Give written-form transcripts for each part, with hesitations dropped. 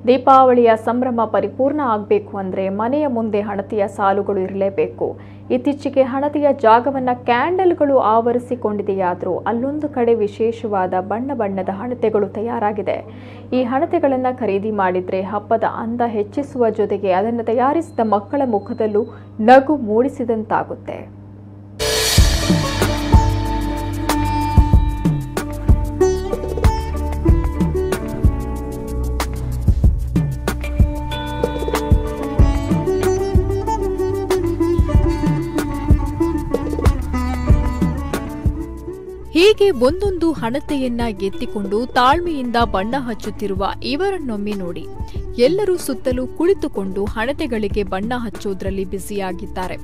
ದೀಪಾವಳಿಯ ಸಂಭ್ರಮ ಪರಿಪೂರ್ಣ ಆಗಬೇಕು ಅಂದರೆ ಮನೆಯ ಮುಂದೆ ಹಣತೆಯ ಸಾಲುಗಳು ಇರಲೇಬೇಕು. ಇತ್ತೀಚೆಗೆ ಹಣತೆಯ ಜಾಗವನ್ನು ಕ್ಯಾಂಡಲ್ಗಳು ಆವರಿಸಿಕೊಂಡಿದೆಯಾದರೂ ಅಲ್ಲೊಂದು ಕಡೆ ವಿಶೇಷವಾದ ಬಣ್ಣ ಬಣ್ಣದ ಹಣತೆಗಳು ತಯಾರಾಗಿದೆ. ಈ ಹಣತೆಗಳನ್ನು ಖರೀದಿ ಮಾಡಿದರೆ ಹಬ್ಬದ ಅಂದ ಹೆಚ್ಚಿಸುವ ಜೊತೆಗೆ ಅದನ್ನು ತಯಾರಿಸಿದ ಮಕ್ಕಳ ಮುಖದಲ್ಲೂ ನಗು ಮೂಡಿಸಿದಂತಾಗುತ್ತೆ. ಹೀಗೆ ಒಂದೊಂದು ಹಣತೆಯನ್ನ ಎತ್ತಿಕೊಂಡು ತಾಳ್ಮೆಯಿಂದ ಬಣ್ಣ ಹಚ್ಚುತ್ತಿರುವ ಇವರನ್ನೊಮ್ಮೆ ನೋಡಿ. ಎಲ್ಲರೂ ಸುತ್ತಲೂ ಕುಳಿತುಕೊಂಡು ಹಣತೆಗಳಿಗೆ ಬಣ್ಣ ಹಚ್ಚೋದ್ರಲ್ಲಿ ಬ್ಯುಸಿಯಾಗಿದ್ದಾರೆ.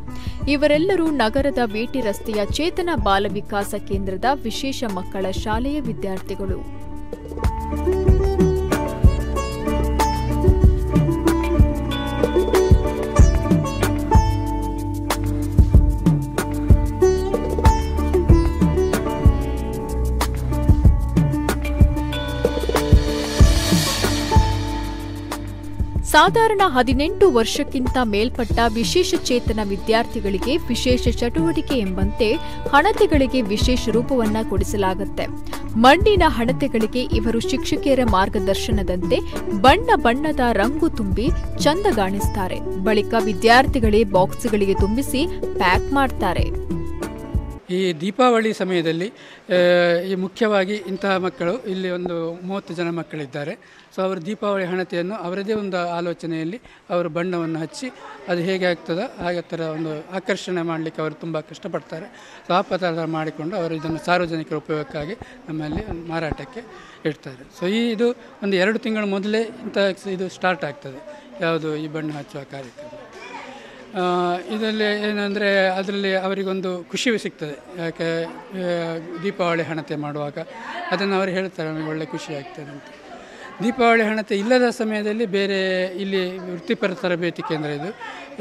ಇವರೆಲ್ಲರೂ ನಗರದ ವಿಟಿ ರಸ್ತೆಯ ಚೇತನ ಬಾಲ ವಿಕಾಸ ಕೇಂದ್ರದ ವಿಶೇಷ ಮಕ್ಕಳ ಶಾಲೆಯ ವಿದ್ಯಾರ್ಥಿಗಳು. ಸಾಧಾರಣ 18 ವರ್ಷಕ್ಕಿಂತ ಮೇಲ್ಪಟ್ಟ ವಿಶೇಷ ಚೇತನ ವಿದ್ಯಾರ್ಥಿಗಳಿಗೆ ವಿಶೇಷ ಚಟುವಟಿಕೆ ಎಂಬಂತೆ ಹಣತೆಗಳಿಗೆ ವಿಶೇಷ ರೂಪವನ್ನ ಕೊಡಿಸಲಾಗುತ್ತೆ. ಮಣ್ಣಿನ ಹಣತೆಗಳಿಗೆ ಇವರು ಶಿಕ್ಷಕಿಯರ ಮಾರ್ಗದರ್ಶನದಂತೆ ಬಣ್ಣ ಬಣ್ಣದ ರಂಗು ತುಂಬಿ ಚಂದಗಾಣಿಸ್ತಾರೆ. ಬಳಿಕ ವಿದ್ಯಾರ್ಥಿಗಳೇ ಬಾಕ್ಸ್ಗಳಿಗೆ ತುಂಬಿಸಿ ಪ್ಯಾಕ್ ಮಾಡ್ತಾರೆ. ಈ ದೀಪಾವಳಿ ಸಮಯದಲ್ಲಿ ಈ ಮುಖ್ಯವಾಗಿ ಇಂತಹ ಮಕ್ಕಳು ಇಲ್ಲಿ ಒಂದು 30 ಜನ ಮಕ್ಕಳಿದ್ದಾರೆ. ಸೊ ಅವರು ದೀಪಾವಳಿ ಹಣತೆಯನ್ನು ಅವರದೇ ಒಂದು ಆಲೋಚನೆಯಲ್ಲಿ ಅವರು ಬಣ್ಣವನ್ನು ಹಚ್ಚಿ ಅದು ಹೇಗೆ ಆಗ್ತದೋ ಹಾಗೆ ಥರ ಒಂದು ಆಕರ್ಷಣೆ ಮಾಡಲಿಕ್ಕೆ ಅವರು ತುಂಬ ಕಷ್ಟಪಡ್ತಾರೆ. ಸೊ ಆ ಪದಾರ್ಥ ಮಾಡಿಕೊಂಡು ಅವರು ಇದನ್ನು ಸಾರ್ವಜನಿಕರ ಉಪಯೋಗಕ್ಕಾಗಿ ನಮ್ಮಲ್ಲಿ ಮಾರಾಟಕ್ಕೆ ಇಡ್ತಾರೆ. ಸೊ ಇದು ಒಂದು 2 ತಿಂಗಳ ಮೊದಲೇ ಇದು ಸ್ಟಾರ್ಟ್ ಆಗ್ತದೆ, ಯಾವುದು ಈ ಬಣ್ಣ ಹಚ್ಚುವ ಕಾರ್ಯಕ್ರಮ. ಇದರಲ್ಲಿ ಏನಂದರೆ ಅದರಲ್ಲಿ ಅವರಿಗೊಂದು ಖುಷಿ ಸಿಗ್ತದೆ. ಯಾಕೆ ದೀಪಾವಳಿ ಹಣತೆ ಮಾಡುವಾಗ ಅದನ್ನು ಅವರು ಹೇಳ್ತಾರೆ, ನಮಗೆ ಒಳ್ಳೆ ಖುಷಿ ಆಗ್ತದೆ ಅಂತ. ದೀಪಾವಳಿ ಹಣತೆ ಇಲ್ಲದ ಸಮಯದಲ್ಲಿ ಬೇರೆ ಇಲ್ಲಿ ವೃತ್ತಿಪರ ತರಬೇತಿ ಕೇಂದ್ರ ಇದು.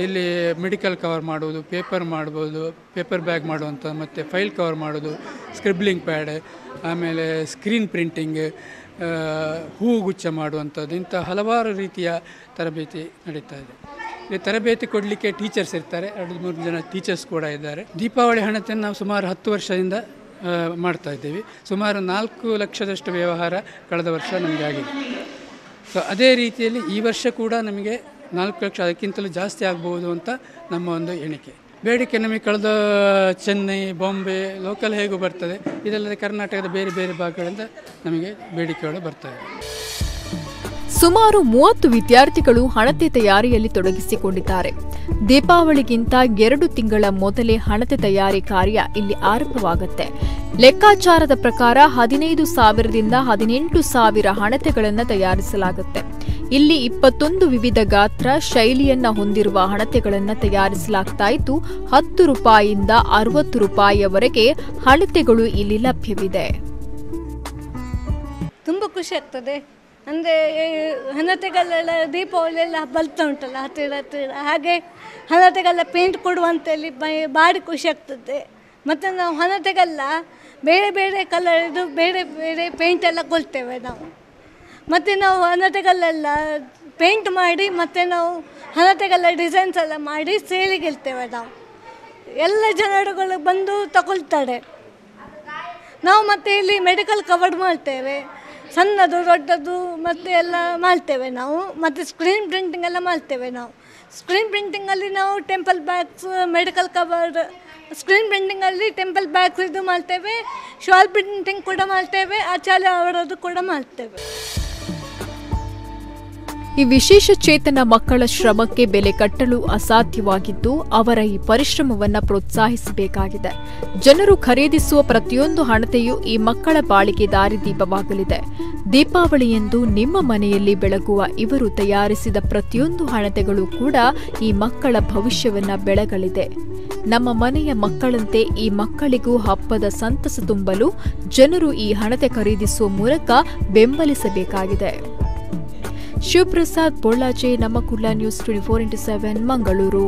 ಇಲ್ಲಿ ಮೆಡಿಕಲ್ ಕವರ್ ಮಾಡುವುದು, ಪೇಪರ್ ಮಾಡ್ಬೋದು, ಪೇಪರ್ ಬ್ಯಾಗ್ ಮಾಡುವಂಥ, ಮತ್ತು ಫೈಲ್ ಕವರ್ ಮಾಡೋದು, ಸ್ಕ್ರಿಬ್ಲಿಂಗ್ ಪ್ಯಾಡ್, ಆಮೇಲೆ ಸ್ಕ್ರೀನ್ ಪ್ರಿಂಟಿಂಗ್, ಹೂಗುಚ್ಛ ಮಾಡುವಂಥದ್ದು, ಇಂಥ ಹಲವಾರು ರೀತಿಯ ತರಬೇತಿ ನಡೀತಾ ಇದೆ. ಈ ತರಬೇತಿ ಕೊಡಲಿಕ್ಕೆ ಟೀಚರ್ಸ್ ಇರ್ತಾರೆ, 2-3 ಜನ ಟೀಚರ್ಸ್ ಕೂಡ ಇದ್ದಾರೆ. ದೀಪಾವಳಿ ಹಣತೆಯನ್ನು ನಾವು ಸುಮಾರು 10 ವರ್ಷದಿಂದ ಮಾಡ್ತಾ ಇದ್ದೀವಿ. ಸುಮಾರು 4 ಲಕ್ಷದಷ್ಟು ವ್ಯವಹಾರ ಕಳೆದ ವರ್ಷ ನಮಗೆ ಆಗಿದೆ. ಸೊ ಅದೇ ರೀತಿಯಲ್ಲಿ ಈ ವರ್ಷ ಕೂಡ ನಮಗೆ 4 ಲಕ್ಷ, ಅದಕ್ಕಿಂತಲೂ ಜಾಸ್ತಿ ಆಗ್ಬೋದು ಅಂತ ನಮ್ಮ ಒಂದು ಎಣಿಕೆ. ಬೇಡಿಕೆ ನಮಗೆ ಕಳೆದ ಚೆನ್ನೈ, ಬಾಂಬೆ, ಲೋಕಲ್ ಹೇಗೂ ಬರ್ತದೆ, ಇದಲ್ಲದೆ ಕರ್ನಾಟಕದ ಬೇರೆ ಬೇರೆ ಭಾಗಗಳಿಂದ ನಮಗೆ ಬೇಡಿಕೆಗಳು ಬರ್ತಾಯಿದೆ. ಸುಮಾರು 30 ವಿದ್ಯಾರ್ಥಿಗಳು ಹಣತೆ ತಯಾರಿಯಲ್ಲಿ ತೊಡಗಿಸಿಕೊಂಡಿದ್ದಾರೆ. ದೀಪಾವಳಿಗಿಂತ 2 ತಿಂಗಳ ಮೊದಲೇ ಹಣತೆ ತಯಾರಿ ಕಾರ್ಯ ಇಲ್ಲಿ ಆರಂಭವಾಗುತ್ತೆ. ಲೆಕ್ಕಾಚಾರದ ಪ್ರಕಾರ 15,000ದಿಂದ 18,000 ಹಣತೆಗಳನ್ನು ತಯಾರಿಸಲಾಗುತ್ತೆ. ಇಲ್ಲಿ 21 ವಿವಿಧ ಗಾತ್ರ, ಶೈಲಿಯನ್ನ ಹೊಂದಿರುವ ಹಣತೆಗಳನ್ನು ತಯಾರಿಸಲಾಗ್ತಾ ಇದ್ದು 10 ರೂಪಾಯಿಯಿಂದ 60 ರೂಪಾಯಿಯವರೆಗೆ ಹಣತೆಗಳು ಇಲ್ಲಿ ಲಭ್ಯವಿದೆ. ತುಂಬ ಖುಷಿ ಆಗ್ತದೆ. ಅಂದರೆ ಹಣತೆಗಳೆಲ್ಲ ದೀಪಾವಳಿ ಎಲ್ಲ ಬರ್ತಾ ಉಂಟಲ್ಲ ಹತ್ತಿರ, ಹಾಗೆ ಹಣತೆಗೆಲ್ಲ ಪೇಂಟ್ ಕೊಡುವಂತಲ್ಲಿ ಭಾರಿ ಖುಷಿ ಆಗ್ತದೆ. ಮತ್ತು ನಾವು ಹಣತೆಗೆಲ್ಲ ಬೇರೆ ಬೇರೆ ಕಲರ್ದು ಬೇರೆ ಬೇರೆ ಪೇಂಟ್ ಎಲ್ಲ ಕೊಡ್ತೇವೆ ನಾವು. ಮತ್ತು ನಾವು ಹಣತೆಗಳೆಲ್ಲ ಪೇಂಟ್ ಮಾಡಿ, ಮತ್ತು ನಾವು ಹಣತೆಗೆಲ್ಲ ಡಿಸೈನ್ಸ್ ಎಲ್ಲ ಮಾಡಿ ಸೇಲಿಗೆ ಇಡ್ತೇವೆ ನಾವು. ಎಲ್ಲ ಜನರುಗಳು ಬಂದು ತಗೊಳ್ತಾರೆ ನಾವು. ಮತ್ತು ಇಲ್ಲಿ ಮೆಡಿಕಲ್ ಕವರ್ ಮಾಡ್ತೇವೆ, ಸಣ್ಣದು ದೊಡ್ಡದು ಮತ್ತು ಎಲ್ಲ ಮಾಡ್ತೇವೆ ನಾವು. ಮತ್ತು ಸ್ಕ್ರೀನ್ ಪ್ರಿಂಟಿಂಗ್ ಎಲ್ಲ ಮಾಡ್ತೇವೆ ನಾವು. ಸ್ಕ್ರೀನ್ ಪ್ರಿಂಟಿಂಗಲ್ಲಿ ನಾವು temple bags, medical cover, screen ಪ್ರಿಂಟಿಂಗಲ್ಲಿ ಟೆಂಪಲ್ ಬ್ಯಾಗ್ಸ್ ಇದು ಮಾಡ್ತೇವೆ. ಶಾಲ್ ಪ್ರಿಂಟಿಂಗ್ ಕೂಡ ಮಾಡ್ತೇವೆ, ಆಚಾರ್ಯ ಅವರದ್ದು ಕೂಡ ಮಾಡ್ತೇವೆ. ಈ ವಿಶೇಷ ಚೇತನ ಮಕ್ಕಳ ಶ್ರಮಕ್ಕೆ ಬೆಲೆ ಕಟ್ಟಲು ಅಸಾಧ್ಯವಾಗಿದ್ದು ಅವರ ಈ ಪರಿಶ್ರಮವನ್ನು ಪ್ರೋತ್ಸಾಹಿಸಬೇಕಾಗಿದೆ. ಜನರು ಖರೀದಿಸುವ ಪ್ರತಿಯೊಂದು ಹಣತೆಯೂ ಈ ಮಕ್ಕಳ ಬಾಳಿಗೆ ದಾರಿದೀಪವಾಗಲಿದೆ. ದೀಪಾವಳಿಯಂದು ನಿಮ್ಮ ಮನೆಯಲ್ಲಿ ಬೆಳಗುವ ಇವರು ತಯಾರಿಸಿದ ಪ್ರತಿಯೊಂದು ಹಣತೆಗಳು ಕೂಡ ಈ ಮಕ್ಕಳ ಭವಿಷ್ಯವನ್ನ ಬೆಳಗಲಿದೆ. ನಮ್ಮ ಮನೆಯ ಮಕ್ಕಳಂತೆ ಈ ಮಕ್ಕಳಿಗೂ ಹಬ್ಬದ ಸಂತಸ ತುಂಬಲು ಜನರು ಈ ಹಣತೆ ಖರೀದಿಸುವ ಮೂಲಕ ಬೆಂಬಲಿಸಬೇಕಾಗಿದೆ. ಶಿವಪ್ರಸಾದ್ ಬೊಳ್ಳಾಜೆ, ನಮ್ಮ ಕುಲ್ಲ ನ್ಯೂಸ್ 24x7 ಮಂಗಳೂರು.